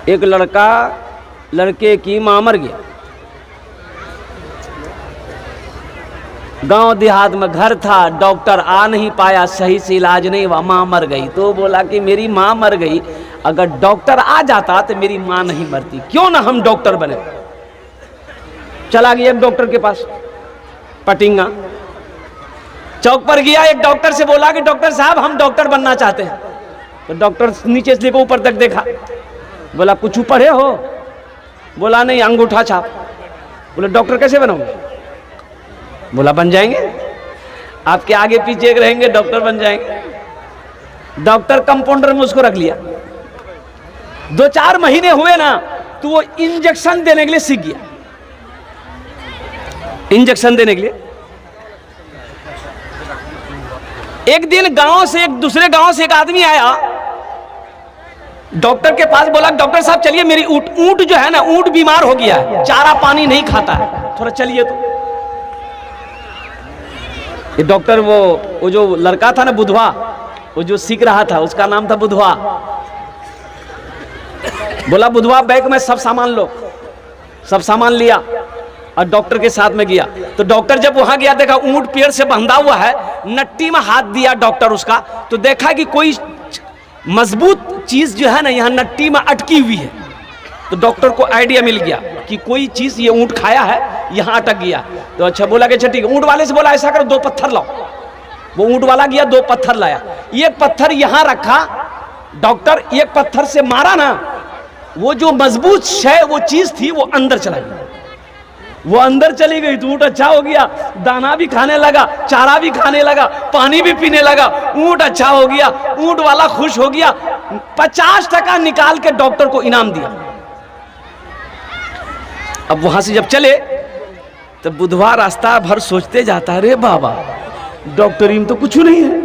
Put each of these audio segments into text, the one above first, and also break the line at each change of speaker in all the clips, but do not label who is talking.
एक लड़का लड़के की मां मर गया। गांव देहात में घर था, डॉक्टर आ नहीं पाया, सही से इलाज नहीं हुआ, मां मर गई। तो बोला कि मेरी मां मर गई, अगर डॉक्टर आ जाता तो मेरी मां नहीं मरती, क्यों ना हम डॉक्टर बने। चला गया एक डॉक्टर के पास, पटिंगा चौक पर गया। एक डॉक्टर से बोला कि डॉक्टर साहब हम डॉक्टर बनना चाहते हैं। तो डॉक्टर नीचे से लेकर ऊपर तक देखा, बोला कुछ पढ़े हो? बोला नहीं, अंगूठा छाप। बोले डॉक्टर कैसे बनोगे? बोला बन जाएंगे, आपके आगे पीछे एक रहेंगे, डॉक्टर बन जाएंगे। डॉक्टर कंपाउंडर में उसको रख लिया। 2-4 महीने हुए ना तो वो इंजेक्शन देने के लिए सीख गया। इंजेक्शन देने के लिए एक दिन गांव से एक दूसरे गांव से एक आदमी आया डॉक्टर के पास, बोला डॉक्टर साहब चलिए, मेरी ऊंट जो है ना, ऊंट बीमार हो गया है, चारा पानी नहीं खाता है, थोड़ा चलिए। तो ये डॉक्टर वो जो लड़का था ना बुधवा, वो जो सीख रहा था उसका नाम था बुधवा। बोला बुधवा बैग में सब सामान लो। सब सामान लिया और डॉक्टर के साथ में गया। तो डॉक्टर जब वहां गया, देखा ऊंट पेड़ से बंधा हुआ है, नट्टी में हाथ दिया डॉक्टर उसका, तो देखा कि कोई मजबूत चीज जो है ना यहाँ नट्टी में अटकी हुई है। तो डॉक्टर को आइडिया मिल गया कि कोई चीज ये ऊंट खाया है, यहाँ अटक गया। तो अच्छा बोला कि अच्छा ठीक है। ऊंट वाले से बोला ऐसा करो 2 पत्थर लाओ। वो ऊंट वाला गया, 2 पत्थर लाया। एक पत्थर यहां रखा, डॉक्टर एक पत्थर से मारा ना, वो जो मजबूत शय वो चीज थी वो अंदर चला गई। वो अंदर चली गई तो ऊंट अच्छा हो गया, दाना भी खाने लगा, चारा भी खाने लगा, पानी भी पीने लगा, ऊंट अच्छा हो गया। ऊंट वाला खुश हो गया, 50% निकाल के डॉक्टर को इनाम दिया। अब वहां से जब चले तो बुधवा रास्ता भर सोचते जाता, अरे बाबा डॉक्टरी में तो कुछ नहीं है,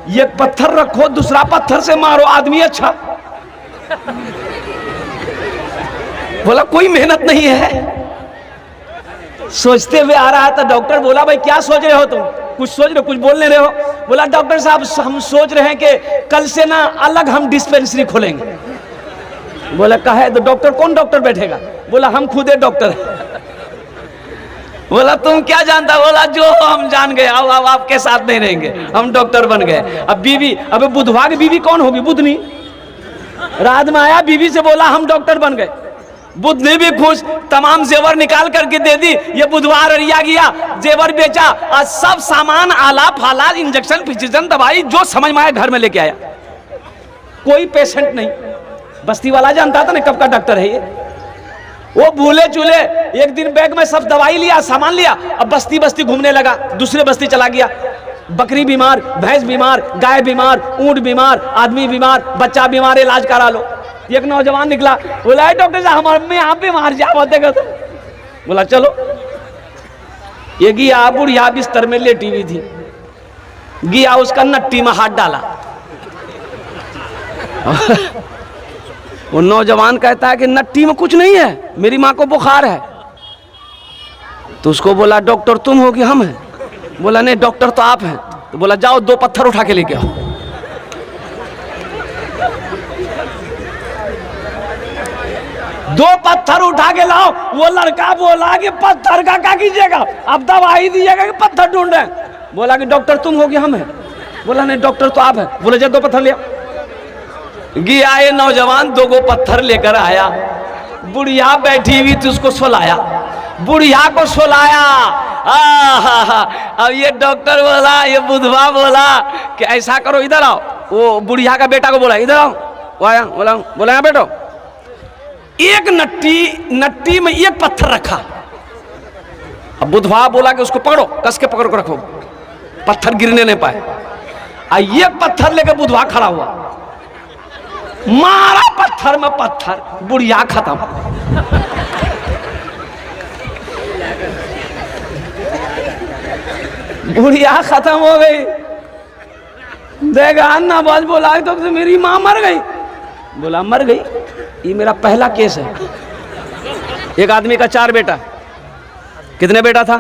ये पत्थर रखो, दूसरा पत्थर से मारो, आदमी अच्छा। बोला कोई मेहनत नहीं है। सोचते हुए आ रहा था। डॉक्टर बोला भाई क्या सोच रहे हो तुम? कुछ सोच रहे हो, कुछ बोल नहीं रहे हो? बोला डॉक्टर साहब हम सोच रहे हैं कि कल से ना अलग हम डिस्पेंसरी खोलेंगे। बोला कहा है? तो डॉक्टर कौन डॉक्टर बैठेगा? बोला हम खुद है डॉक्टर। बोला तुम क्या जानता? बोला जो हम जान गए, अब आपके साथ नहीं रहेंगे, हम डॉक्टर बन गए। अब बीवी, अब बुधवा की बीवी कौन होगी? बुधनी। रात में आया, बीवी से बोला हम डॉक्टर बन गए। बुध ने भी खुश, तमाम जेवर निकाल करके दे दी। ये बुधवार अरिया गया, जेवर बेचा और सब सामान, आला फाला, इंजेक्शन फिजिशन दवाई जो समझ में आया घर में लेके आया। कोई पेशेंट नहीं। बस्ती वाला जानता था ना कब का डॉक्टर है ये। वो भूले चूले एक दिन बैग में सब दवाई लिया, सामान लिया, अब बस्ती बस्ती घूमने लगा, दूसरे बस्ती चला गया। बकरी बीमार, भैंस बीमार, गाय बीमार, ऊंट बीमार, आदमी बीमार, बच्चा बीमार, इलाज करा लो। एक नौजवान निकला, बोला डॉक्टर साहब हमारे में यहाँ पे मार जाओ। देखो तो बोला चलो। ये गया, बुढ़िया बिस्तर में लेटी हुई थी, गया उसका नट्टी में हाथ डाला। वो नौजवान कहता है कि नट्टी में कुछ नहीं है, मेरी माँ को बुखार है। तो उसको बोला डॉक्टर तुम हो कि हम हैं? बोला नहीं डॉक्टर तो आप हैं। तो बोला जाओ 2 पत्थर उठा के लेके आओ। 2 पत्थर उठा के लाओ। वो लड़का बोला कि पत्थर का क्या कीजिएगा? अब दवाई दीजिएगा कि पत्थर ढूंढ रहे? बोला कि डॉक्टर तुम हो कि हम हैं? बोला नहीं डॉक्टर तो आप हैं। बोले जा 2 पत्थर ले आओ। गया ये नौजवान 2 पत्थर लेकर आया। बुढ़िया बैठी हुई थी, उसको सुलाया, बुढ़िया को सुलाया। अब ये डॉक्टर बोला, ये बुधवा बोला कि ऐसा करो इधर आओ। वो बुढ़िया का बेटा को बोला इधर आओ। वो आया, बोला यहाँ बैठो। एक नट्टी में 1 पत्थर रखा। अब बुधवा बोला कि उसको पकड़ो, कस के पकड़ को रखो, पत्थर गिरने नहीं पाए। 1 पत्थर लेकर बुधवा खड़ा हुआ, मारा पत्थर में पत्थर, बुढ़िया खत्म। बुढ़िया खत्म हो गई। देखा अन्ना बाज बोला तो मेरी मां मर गई। बोला मर गई? ये मेरा पहला केस है। एक आदमी का 4 बेटा। कितने बेटा था?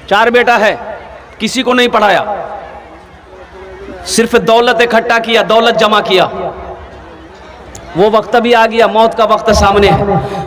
4 बेटा है, किसी को नहीं पढ़ाया, सिर्फ दौलत इकट्ठा किया, दौलत जमा किया। वो वक्त भी आ गया, मौत का वक्त सामने है,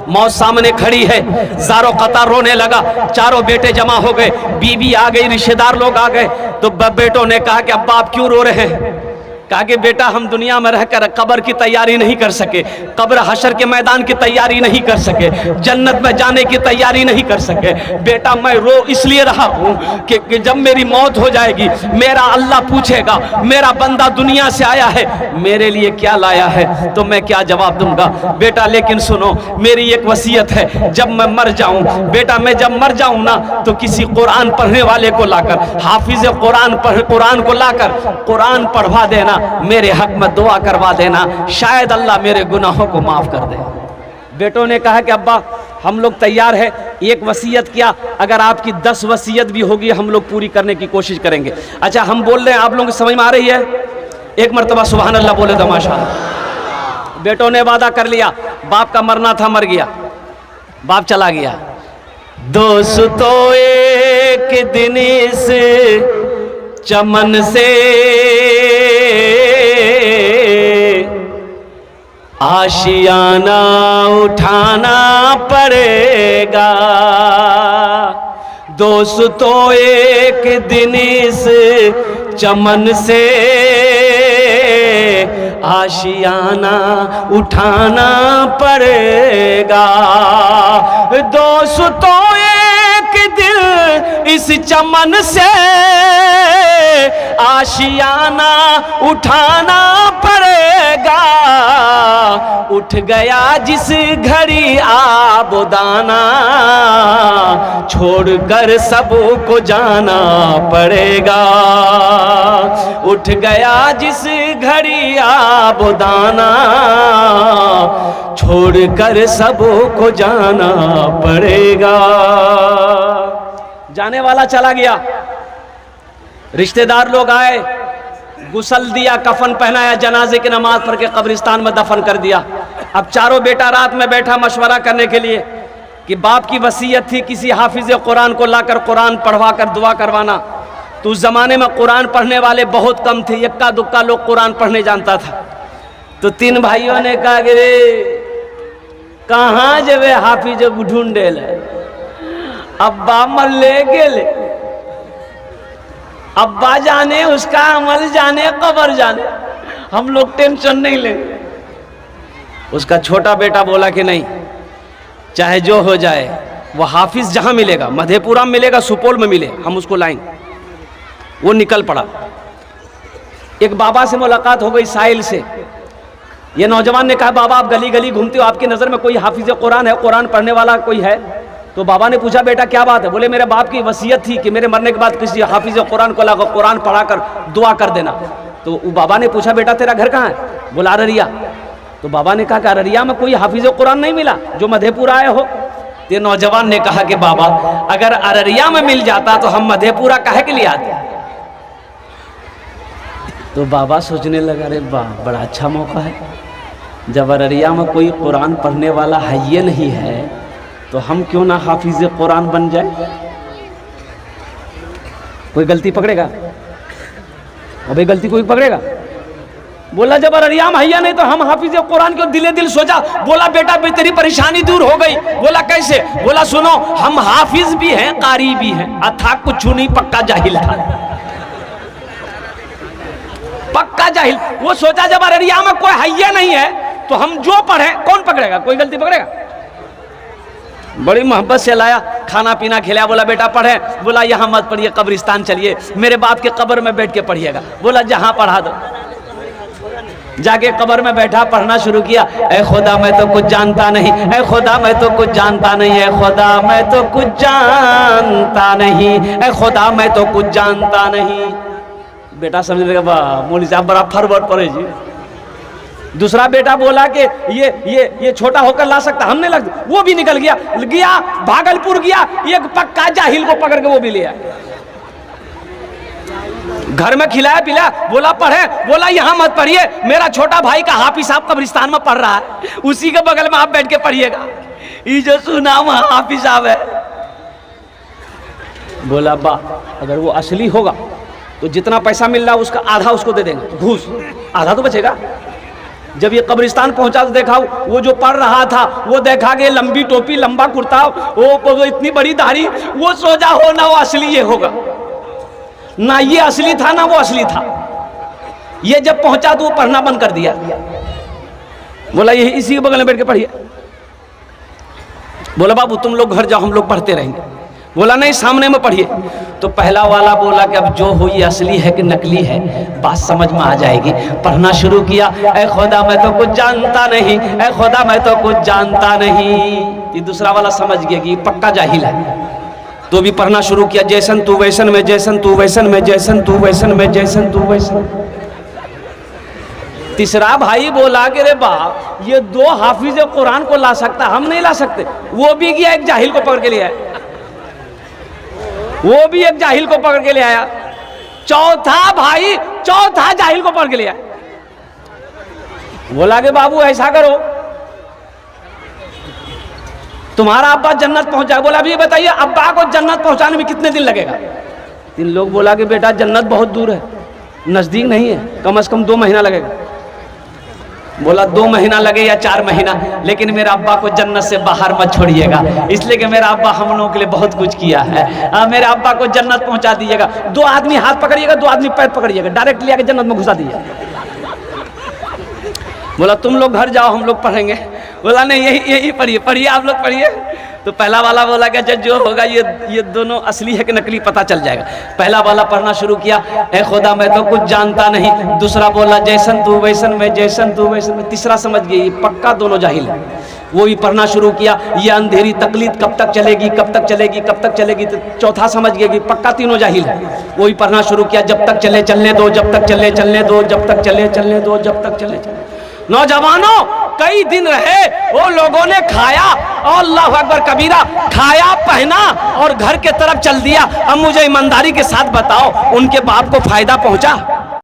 मौत सामने खड़ी है। ज़ारो कतार रोने लगा, चारों बेटे जमा हो गए, बीवी आ गई, रिश्तेदार लोग आ गए। तो बेटों ने कहा कि अब्बा आप क्यों रो रहे हैं? कहा कि बेटा हम दुनिया में रहकर कब्र की तैयारी नहीं कर सके, कब्र हशर के मैदान की तैयारी नहीं कर सके, जन्नत में जाने की तैयारी नहीं कर सके। बेटा मैं रो इसलिए रहा हूँ कि जब मेरी मौत हो जाएगी, मेरा अल्लाह पूछेगा मेरा बंदा दुनिया से आया है, मेरे लिए क्या लाया है, तो मैं क्या जवाब दूंगा? बेटा लेकिन सुनो, मेरी एक वसीयत है, जब मैं मर जाऊं, बेटा मैं जब मर जाऊं ना, तो किसी कुरान पढ़ने वाले को लाकर, हाफिज कुरान को लाकर कुरान पढ़वा देना, मेरे हक में दुआ करवा देना, शायद अल्लाह मेरे गुनाहों को माफ कर दे। बेटों ने कहा कि अब्बा हम लोग तैयार है, एक वसीयत क्या, अगर आपकी 10 वसीयत भी होगी हम लोग पूरी करने की कोशिश करेंगे। अच्छा हम बोल रहे हैं, आप लोगों को समझ में आ रही है? एक मरतबा सुभान अल्लाह बोले तो माशाअल्लाह। बेटों ने वादा कर लिया, बाप का मरना था, मर गया, बाप चला गया। दोस्तों एक दिन इस चमन से आशियाना उठाना पड़ेगा, दोस्तों एक दिन इस चमन से आशियाना उठाना पड़ेगा, दोस्तों एक दिन इस चमन से आशियाना उठाना पड़ेगा, उठ गया जिस घड़ी आबोदाना, छोड़कर सबको जाना पड़ेगा, उठ गया जिस घड़ी आबोदाना, छोड़कर सबको जाना पड़ेगा। जाने वाला चला गया, रिश्तेदार लोग आए, गुसल दिया, कफन पहनाया, जनाजे की नमाज पढ़ के कब्रिस्तान में दफन कर दिया। अब चारों बेटा रात में बैठा मशवरा करने के लिए कि बाप की वसीयत थी किसी हाफिज कुरान को लाकर कुरान पढ़वा कर दुआ करवाना। तो उस जमाने में कुरान पढ़ने वाले बहुत कम थे, इक्का दुक्का लोग कुरान पढ़ने जानता था। तो 3 भाइयों ने कहा कि रे कहाँ जब हाफिज ढूंढे ले, अब्बा मर ले गेले, अब्बा जाने उसका अमल जाने कब्र जाने, हम लोग टेंशन नहीं लेंगे। उसका छोटा बेटा बोला कि नहीं, चाहे जो हो जाए, वो हाफिज जहां मिलेगा, मधेपुरा में मिलेगा, सुपौल में मिले, हम उसको लाएंगे। वो निकल पड़ा। एक बाबा से मुलाकात हो गई साहिल से। ये नौजवान ने कहा बाबा आप गली गली घूमते हो, आपकी नज़र में कोई हाफिज कुरान है, कुरान पढ़ने वाला कोई है? तो बाबा ने पूछा बेटा क्या बात है? बोले मेरे बाप की वसीयत थी कि मेरे मरने के बाद किसी हाफिज कुरान को लाकर कुरान पढ़ाकर दुआ कर देना। तो बाबा ने पूछा बेटा तेरा घर कहाँ है? बोला अररिया। तो बाबा ने कहा कि अररिया में कोई हाफिज कुरान नहीं मिला जो मधेपुरा आए हो? तो नौजवान ने कहा कि बाबा अगर अररिया में मिल जाता तो हम मधेपुरा काहे के लिए आते? तो बाबा सोचने लगा अरे वाह बड़ा अच्छा मौका है, जब अररिया में कोई कुरान पढ़ने वाला है ये नहीं है तो हम क्यों ना हाफिज कुरान बन जाए। कोई गलती पकड़ेगा? अबे गलती कोई पकड़ेगा? बोला जब अररिया में हैया नहीं तो हम हाफिज कुरान को दिले दिल सोचा। बोला बेटा तेरी परेशानी दूर हो गई। बोला कैसे? बोला सुनो हम हाफिज भी हैं कारी भी हैं, अथा कुछ नहीं पक्का जाहिल था, पक्का जाहिल। वो सोचा जब अररिया में कोई हैया नहीं है तो हम जो पढ़े कौन पकड़ेगा, कोई गलती पकड़ेगा? बड़ी मोहब्बत से लाया, खाना पीना खिलाया। बोला बेटा पढ़े? बोला यहाँ मत पढ़िए, कब्रिस्तान चलिए, मेरे बाप के कब्र में बैठ के पढ़िएगा। बोला जहाँ पढ़ा दो। जाके कब्र में बैठा, पढ़ना शुरू किया। ऐ खुदा मैं तो कुछ जानता नहीं, ऐ खुदा मैं तो कुछ जानता नहीं, ऐ खुदा मैं तो कुछ जानता नहीं, ऐ खुदा मैं तो कुछ जानता नहीं। बेटा समझ लगा वाह मौलवी साहब बड़ा फरवर्ड पढ़े जी। दूसरा बेटा बोला कि ये छोटा होकर ला सकता, हमने लग, वो भी निकल गया भागलपुर गया, एक पक्का जाहिल को पकड़ के वो भी ले आया, घर में खिलाया पिलाया। बोला पढ़े? बोला यहाँ मत पढ़िए, मेरा छोटा भाई का हाफिज साहब कब्रिस्तान में पढ़ रहा है, उसी के बगल में आप बैठ के पढ़िएगा, ये जो सुना हाफिज साहब है। बोला बा अगर वो असली होगा तो जितना पैसा मिल रहा है उसका आधा उसको दे देंगे, घूस, आधा तो बचेगा। जब ये कब्रिस्तान पहुंचा तो देखा वो जो पढ़ रहा था, वो देखा कि लंबी टोपी, लंबा कुर्ता, वो इतनी बड़ी दाढ़ी, वो सोचा हो ना वो असली ये होगा, ना ये असली था ना वो असली था। ये जब पहुंचा तो वो पढ़ना बंद कर दिया, बोला ये इसी के बगल में बैठ के पढ़िए। बोला बाबू तुम लोग घर जाओ, हम लोग पढ़ते रहेंगे। बोला नहीं, सामने में पढ़िए। तो पहला वाला बोला कि अब जो हो ये असली है कि नकली है, बात समझ में आ जाएगी। पढ़ना शुरू किया, ऐ खुदा मैं तो कुछ जानता नहीं, ऐ खुदा मैं तो कुछ जानता नहीं। ये दूसरा वाला समझ गया कि पक्का जाहिल है, तो भी पढ़ना शुरू किया, जैसन तू वैसन में, जैसन तू वैसन में, जैसन तू वैसन में, जैसन तू वैसन। तीसरा भाई बोला कि रे बाप ये 2 हाफिज कुरान को ला सकता, हम नहीं ला सकते। वो भी गया एक जाहिल को पकड़ के ले आया, वो भी एक जाहिल को पकड़ के ले आया। चौथा भाई चौथा जाहिल को पकड़ के ले आया, बोला कि बाबू ऐसा करो तुम्हारा अब्बा जन्नत पहुंचा। बोला अभी बताइए अब्बा को जन्नत पहुंचाने में कितने दिन लगेगा? 3 लोग बोला कि बेटा जन्नत बहुत दूर है, नजदीक नहीं है, कम से कम 2 महीना लगेगा। बोला 2 महीना लगे या 4 महीना, लेकिन मेरा अब्बा को जन्नत से बाहर मत छोड़िएगा, इसलिए कि मेरा अब्बा हम लोगों के लिए बहुत कुछ किया है। मेरे अब्बा को जन्नत पहुंचा दीजिएगा। 2 आदमी हाथ पकड़िएगा, 2 आदमी पैर पकड़िएगा, डायरेक्ट लिया के जन्नत में घुसा दीजिए। बोला तुम लोग घर जाओ, हम लोग पढ़ेंगे। बोला नहीं यही पढ़िए, पढ़िए आप लोग पढ़िए। तो पहला वाला बोला कि अच्छा जो होगा ये दोनों असली है कि नकली पता चल जाएगा। पहला वाला पढ़ना शुरू किया, ऐ खुदा मैं तो कुछ जानता नहीं। दूसरा बोला जैसन तू वैसन में, जैसन तू वैसन में। तीसरा समझ गई पक्का दोनों जाहिल है, वो भी पढ़ना शुरू किया। ये अंधेरी तकलीद कब तक चलेगी, कब तक चलेगी, कब तक चलेगी। तो चौथा समझ गया कि पक्का तीनों जाहिल है, वो भी पढ़ना शुरू किया। जब तक चले चलने दो, जब तक चले चलने दो, जब तक चले चलने दो, जब तक चले चलने। नौजवानों कई दिन रहे, वो लोगों ने खाया और अल्लाह अकबर कबीरा, खाया पहना और घर के तरफ चल दिया। अब मुझे ईमानदारी के साथ बताओ उनके बाप को फायदा पहुंचा?